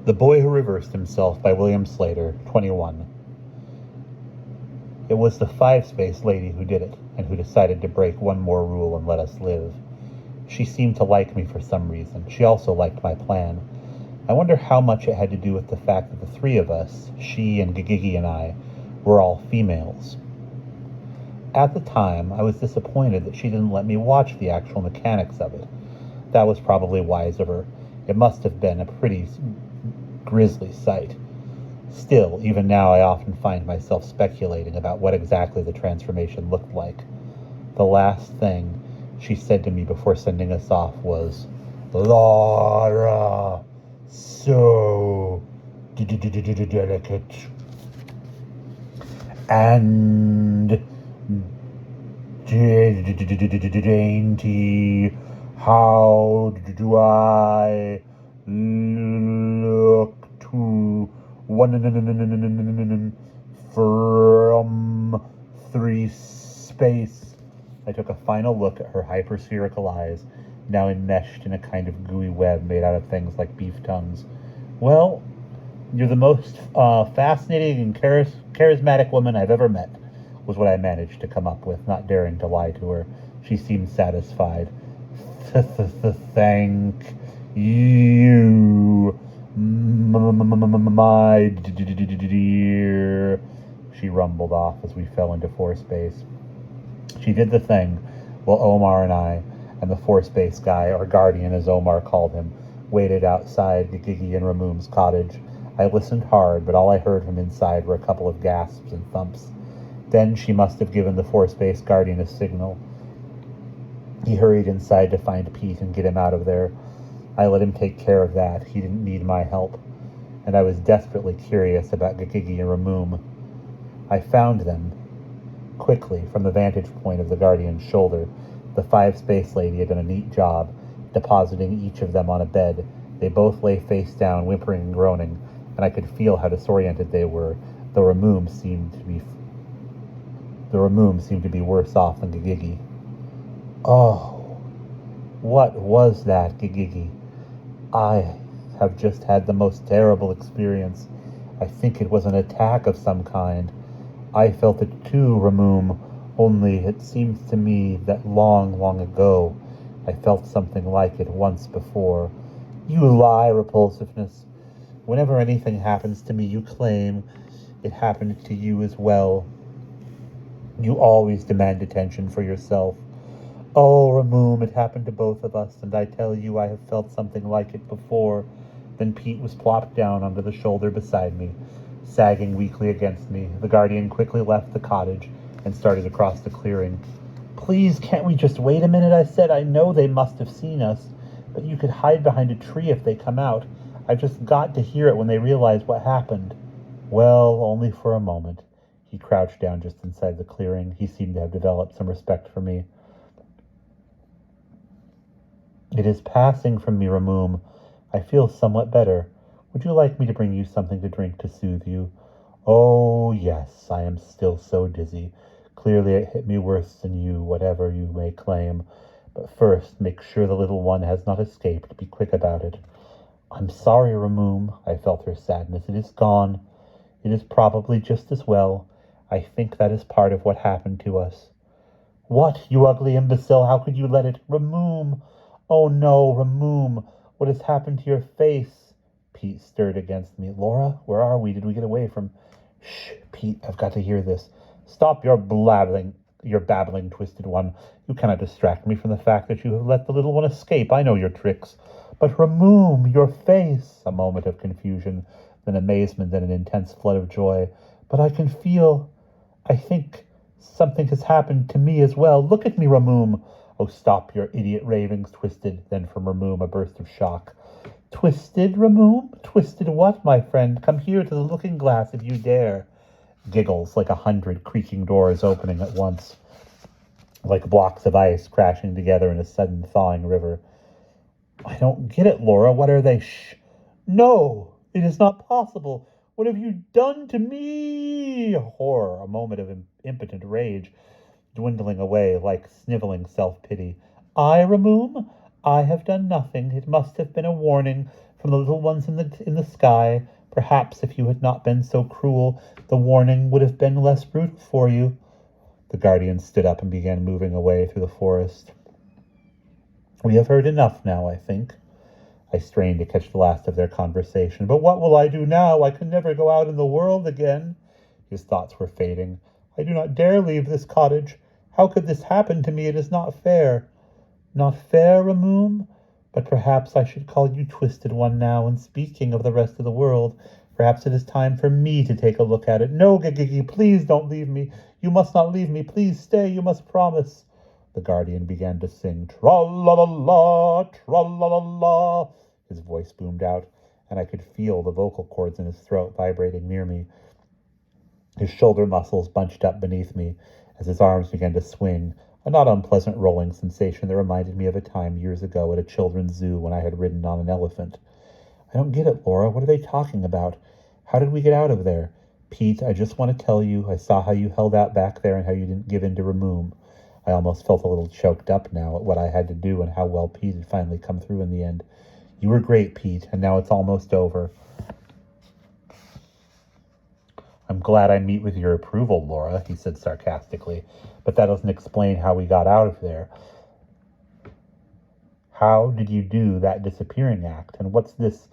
The Boy Who Reversed Himself by William Sleator, 21. It was the five-space lady who did it, and who decided to break one more rule and let us live. She seemed to like me for some reason. She also liked my plan. I wonder how much it had to do with the fact that the three of us, she and Gigigi and I, were all females. At the time, I was disappointed that she didn't let me watch the actual mechanics of it. That was probably wise of her. It must have been a pretty grisly sight. Still, even now I often find myself speculating about what exactly the transformation looked like. The last thing she said to me before sending us off was, "Laura, so delicate and dainty. How do I look to one from three space?" I took a final look at her hyperspherical eyes, now enmeshed in a kind of gooey web made out of things like beef tongues. "Well, you're the most fascinating and charismatic woman I've ever met," was what I managed to come up with, not daring to lie to her. She seemed satisfied. "Thank you, my dear," she rumbled off as we fell into four-space. She did the thing, while Omar and I, and the four-space guy, or guardian as Omar called him, waited outside Gigigi and Ramum's cottage. I listened hard, but all I heard from inside were a couple of gasps and thumps. Then she must have given the four-space guardian a signal. He hurried inside to find Pete and get him out of there. I let him take care of that. He didn't need my help. And I was desperately curious about Gigigi and Ramum. I found them quickly from the vantage point of the guardian's shoulder. The five-space lady had done a neat job, depositing each of them on a bed. They both lay face down, whimpering and groaning, and I could feel how disoriented they were. The Ramum seemed to be worse off than Gigigi. "Oh, what was that, Gigigi? I have just had the most terrible experience. I think it was an attack of some kind. I felt it too, Ramum, only it seems to me that long, long ago I felt something like it once before." "You lie, Repulsiveness. Whenever anything happens to me, you claim it happened to you as well. You always demand attention for yourself." "Oh, Ramum, it happened to both of us, and I tell you I have felt something like it before." Then Pete was plopped down onto the shoulder beside me, sagging weakly against me. The guardian quickly left the cottage and started across the clearing. "Please, can't we just wait a minute?" I said. "I know they must have seen us, but you could hide behind a tree if they come out. I've just got to hear it when they realize what happened." "Well, only for a moment." He crouched down just inside the clearing. He seemed to have developed some respect for me. "It is passing from me, Ramum. I feel somewhat better. Would you like me to bring you something to drink to soothe you?" "Oh, yes, I am still so dizzy. Clearly it hit me worse than you, whatever you may claim. But first, make sure the little one has not escaped. Be quick about it." "I'm sorry, Ramum." I felt her sadness. "It is gone. It is probably just as well. I think that is part of what happened to us." "What, you ugly imbecile? How could you let it? Ramum! Oh no, Ramum! What has happened to your face?" Pete stirred against me. "Laura, where are we? Did we get away from—" "Shh, Pete, I've got to hear this." "Stop your babbling, Twisted One. You cannot distract me from the fact that you have let the little one escape. I know your tricks." "But Ramum, your face!" A moment of confusion, then amazement, then an intense flood of joy. "But I can feel— I think something has happened to me as well. Look at me, Ramum." "Oh, stop your idiot ravings, Twisted." Then from Ramum a burst of shock. "Twisted, Ramum? Twisted what, my friend? Come here to the looking-glass if you dare." Giggles, like 100 creaking doors opening at once, like blocks of ice crashing together in a sudden thawing river. "I don't get it, Laura. What are they? Shh! No! It is not possible! What have you done to me?" Horror, a moment of impotent rage, dwindling away like sniveling self-pity. "I, Ramum? I have done nothing. It must have been a warning. from the little ones in the sky. Perhaps if you had not been so cruel, the warning would have been less brutal for you. The guardian stood up and began moving away through the forest. We have heard enough now, I think. I strained to catch the last of their conversation. But what will I do now? I can never go out in the world again. His thoughts were fading. I do not dare leave this cottage. How could this happen to me? It is not fair. Not fair, Ramoom? But perhaps I should call you Twisted One now, and speaking of the rest of the world, perhaps it is time for me to take a look at it. No, Gigigi, please don't leave me. You must not leave me. Please stay. You must promise. The guardian began to sing, tra-la-la-la, tra-la-la-la. His voice boomed out, and I could feel the vocal cords in his throat vibrating near me. His shoulder muscles bunched up beneath me as his arms began to swing, a not unpleasant rolling sensation that reminded me of a time years ago at a children's zoo when I had ridden on an elephant. I don't get it, Laura. What are they talking about? How did we get out of there? Pete, I just want to tell you, I saw how you held out back there and how you didn't give in to Ramoom. I almost felt a little choked up now at what I had to do and how well Pete had finally come through in the end. You were great, Pete, and now it's almost over. I'm glad I meet with your approval, Laura, he said sarcastically, but that doesn't explain how we got out of there. How did you do that disappearing act? And what's this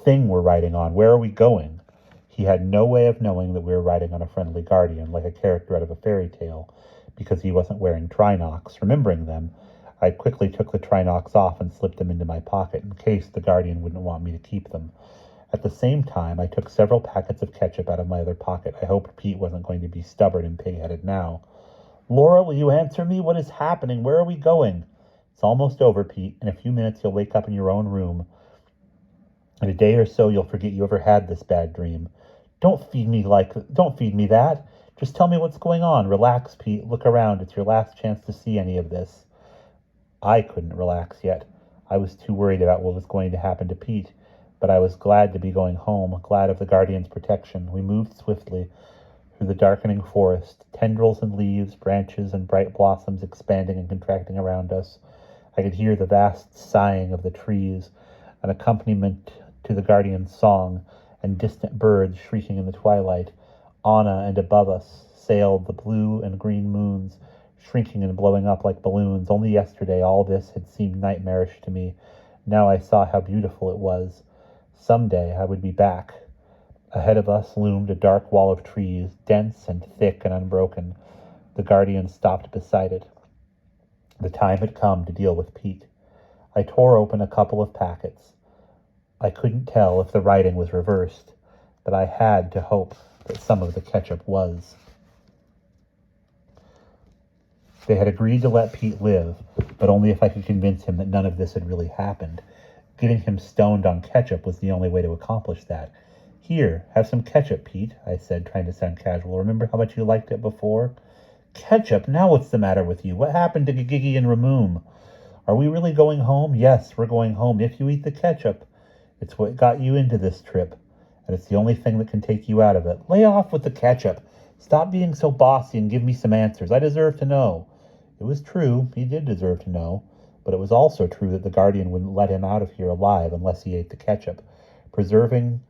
thing we're riding on? Where are we going? He had no way of knowing that we were riding on a friendly guardian, like a character out of a fairy tale, because he wasn't wearing Trinocs. Remembering them, I quickly took the Trinocs off and slipped them into my pocket in case the guardian wouldn't want me to keep them. At the same time, I took several packets of ketchup out of my other pocket. I hoped Pete wasn't going to be stubborn and pig-headed now. Laura, will you answer me? What is happening? Where are we going? It's almost over, Pete. In a few minutes, you'll wake up in your own room. In a day or so, you'll forget you ever had this bad dream. Don't feed me that. Just tell me what's going on. Relax, Pete. Look around. It's your last chance to see any of this. I couldn't relax yet. I was too worried about what was going to happen to Pete. But I was glad to be going home, glad of the guardian's protection. We moved swiftly through the darkening forest, tendrils and leaves, branches and bright blossoms expanding and contracting around us. I could hear the vast sighing of the trees, an accompaniment to the guardian's song, and distant birds shrieking in the twilight. On and above us sailed the blue and green moons, shrinking and blowing up like balloons. Only yesterday all this had seemed nightmarish to me. Now I saw how beautiful it was. Someday I would be back. Ahead of us loomed a dark wall of trees, dense and thick and unbroken. The guardian stopped beside it. The time had come to deal with Pete. I tore open a couple of packets. I couldn't tell if the writing was reversed, but I had to hope that some of the ketchup was. They had agreed to let Pete live, but only if I could convince him that none of this had really happened. Getting him stoned on ketchup was the only way to accomplish that. Here, have some ketchup, Pete, I said, trying to sound casual. Remember how much you liked it before? Ketchup? Now what's the matter with you? What happened to Gigi and Ramoom? Are we really going home? Yes, we're going home if you eat the ketchup. It's what got you into this trip, and it's the only thing that can take you out of it. Lay off with the ketchup. Stop being so bossy and give me some answers. I deserve to know. It was true. He did deserve to know. But it was also true that the guardian wouldn't let him out of here alive unless he ate the ketchup. Preserving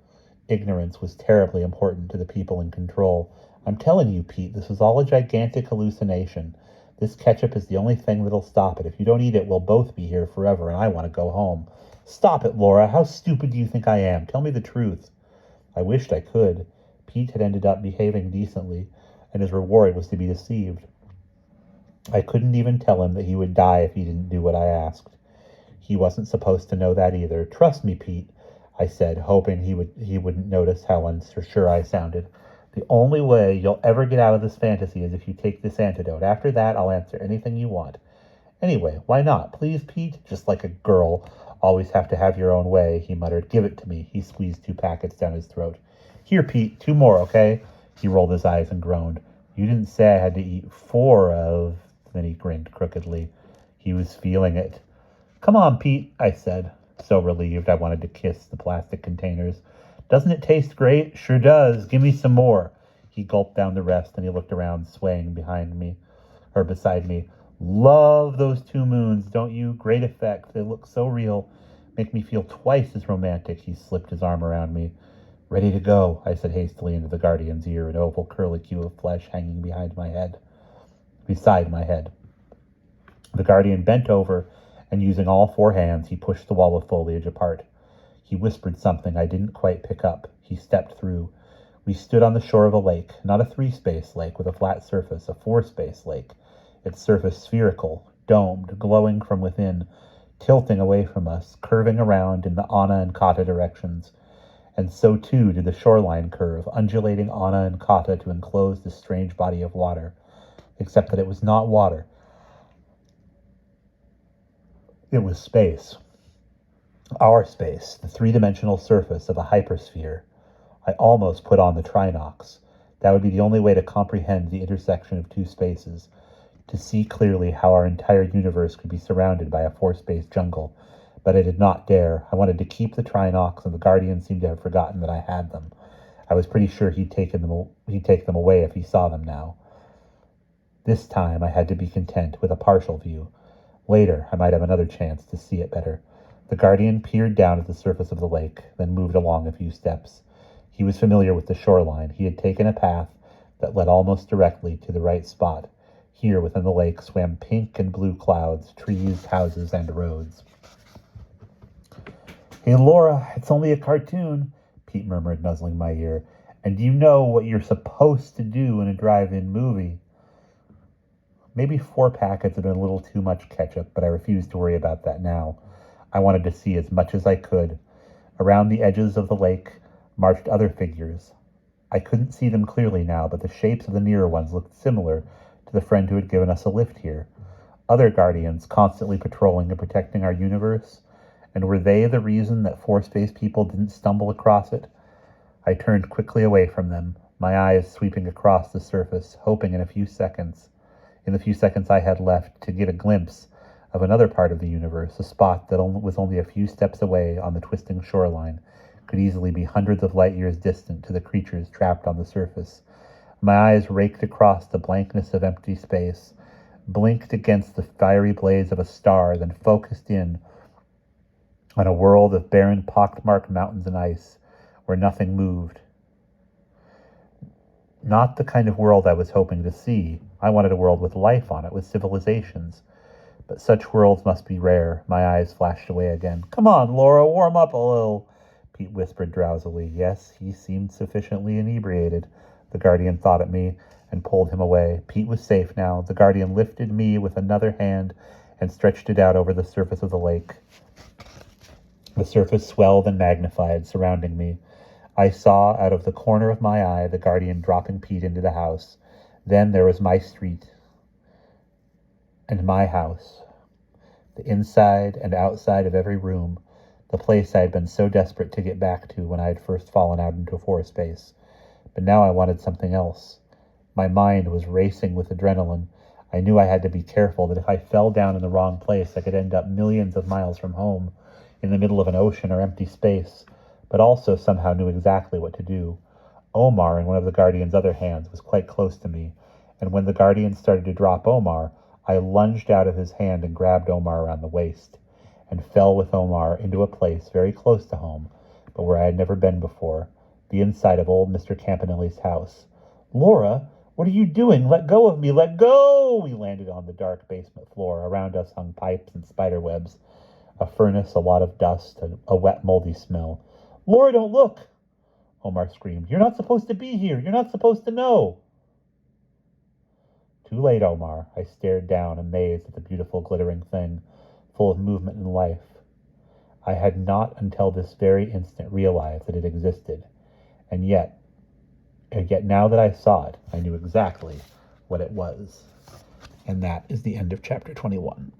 ignorance was terribly important to the people in control. I'm telling you, Pete, this was all a gigantic hallucination. This ketchup is the only thing that'll stop it. If you don't eat it, we'll both be here forever, and I want to go home. Stop it, Laura. How stupid do you think I am? Tell me the truth. I wished I could. Pete had ended up behaving decently, and his reward was to be deceived. I couldn't even tell him that he would die if he didn't do what I asked. He wasn't supposed to know that either. Trust me, Pete, I said, hoping he wouldn't notice how unsure I sounded. The only way you'll ever get out of this fantasy is if you take this antidote. After that, I'll answer anything you want. Anyway, why not? Please, Pete? Just like a girl. Always have to have your own way, he muttered. Give it to me. He squeezed 2 packets down his throat. Here, Pete, 2 more, okay? He rolled his eyes and groaned. You didn't say I had to eat 4 of... Then he grinned crookedly. He was feeling it. Come on, Pete, I said, so relieved I wanted to kiss the plastic containers. Doesn't it taste great? Sure does. Give me some more. He gulped down the rest, and he looked around, swaying beside me. Love those 2 moons, don't you? Great effect. They look so real. make me feel twice as romantic. He slipped his arm around me. Ready to go, I said hastily into the guardian's ear, an oval curlicue of flesh hanging beside my head. The guardian bent over, and using all four hands, he pushed the wall of foliage apart. He whispered something I didn't quite pick up. He stepped through. We stood on the shore of a lake, not a 3-space lake with a flat surface, a 4-space lake, its surface spherical, domed, glowing from within, tilting away from us, curving around in the Anna and Kata directions. And so too did the shoreline curve, undulating Anna and Kata to enclose this strange body of water, except that it was not water. It was space. Our space, the 3-dimensional surface of a hypersphere. I almost put on the trinox. That would be the only way to comprehend the intersection of two spaces, to see clearly how our entire universe could be surrounded by a 4-space jungle. But I did not dare. I wanted to keep the trinox, and the guardian seemed to have forgotten that I had them. I was pretty sure he'd take them away if he saw them now. This time I had to be content with a partial view. Later, I might have another chance to see it better. The guardian peered down at the surface of the lake, then moved along a few steps. He was familiar with the shoreline. He had taken a path that led almost directly to the right spot. Here within the lake swam pink and blue clouds, trees, houses, and roads. Hey, Laura, it's only a cartoon, Pete murmured, nuzzling my ear. And you know what you're supposed to do in a drive-in movie. Maybe 4 packets had been a little too much ketchup, but I refused to worry about that now. I wanted to see as much as I could. Around the edges of the lake marched other figures. I couldn't see them clearly now, but the shapes of the nearer ones looked similar to the friend who had given us a lift here. Other guardians constantly patrolling and protecting our universe. And were they the reason that 4-space people didn't stumble across it? I turned quickly away from them, my eyes sweeping across the surface, hoping in the few seconds I had left, to get a glimpse of another part of the universe, a spot that was only a few steps away on the twisting shoreline, could easily be hundreds of light years distant to the creatures trapped on the surface. My eyes raked across the blankness of empty space, blinked against the fiery blaze of a star, then focused in on a world of barren, pockmarked mountains and ice, where nothing moved. Not the kind of world I was hoping to see. I wanted a world with life on it, with civilizations. But such worlds must be rare. My eyes flashed away again. Come on, Laura, warm up a little, Pete whispered drowsily. Yes, he seemed sufficiently inebriated. The guardian thought at me and pulled him away. Pete was safe now. The guardian lifted me with another hand and stretched it out over the surface of the lake. The surface swelled and magnified, surrounding me. I saw out of the corner of my eye the guardian dropping Pete into the house. Then there was my street and my house, the inside and outside of every room, the place I had been so desperate to get back to when I had first fallen out into 4-space. But now I wanted something else. My mind was racing with adrenaline. I knew I had to be careful, that if I fell down in the wrong place, I could end up millions of miles from home, in the middle of an ocean or empty space, but also somehow knew exactly what to do. Omar, in one of the guardian's other hands, was quite close to me, and when the guardian started to drop Omar, I lunged out of his hand and grabbed Omar around the waist, and fell with Omar into a place very close to home, but where I had never been before, the inside of old Mr. Campanelli's house. Laura, what are you doing? Let go of me, let go! We landed on the dark basement floor. Around us hung pipes and spider webs, a furnace, a lot of dust, a wet, moldy smell. Laura, don't look! Omar screamed. You're not supposed to be here. You're not supposed to know. Too late, Omar. I stared down, amazed at the beautiful, glittering thing, full of movement and life. I had not until this very instant realized that it existed. And yet now that I saw it, I knew exactly what it was. And that is the end of chapter 21.